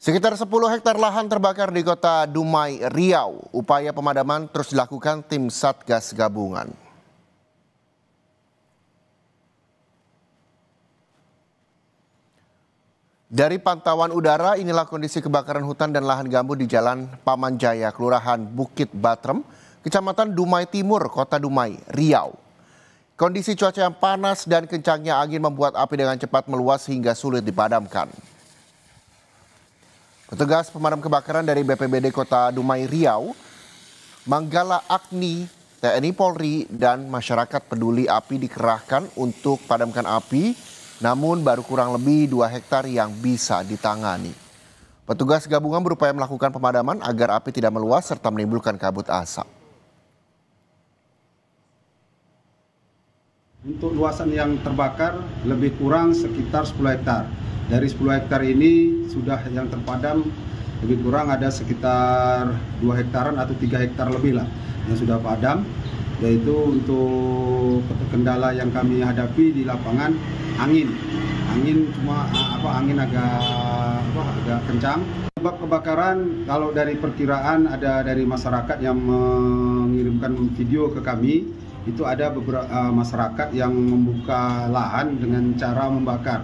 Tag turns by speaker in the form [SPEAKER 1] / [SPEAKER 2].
[SPEAKER 1] Sekitar 10 hektar lahan terbakar di kota Dumai, Riau. Upaya pemadaman terus dilakukan tim Satgas Gabungan. Dari pantauan udara, inilah kondisi kebakaran hutan dan lahan gambut di Jalan Pamanjaya, Kelurahan Bukit Batrem, Kecamatan Dumai Timur, Kota Dumai, Riau. Kondisi cuaca yang panas dan kencangnya angin membuat api dengan cepat meluas hingga sulit dipadamkan. Petugas pemadam kebakaran dari BPBD Kota Dumai Riau, Manggala Agni, TNI Polri, dan masyarakat peduli api dikerahkan untuk padamkan api, namun baru kurang lebih 2 hektar yang bisa ditangani. Petugas gabungan berupaya melakukan pemadaman agar api tidak meluas serta menimbulkan kabut asap.
[SPEAKER 2] Untuk luasan yang terbakar lebih kurang sekitar 10 hektar. Dari 10 hektar ini sudah yang terpadam lebih kurang ada sekitar 2 hektaran atau 3 hektar lebih lah yang sudah padam. Yaitu untuk kendala yang kami hadapi di lapangan angin agak kencang. Sebab kebakaran kalau dari perkiraan ada dari masyarakat yang mengirimkan video ke kami, itu ada beberapa masyarakat yang membuka lahan dengan cara membakar.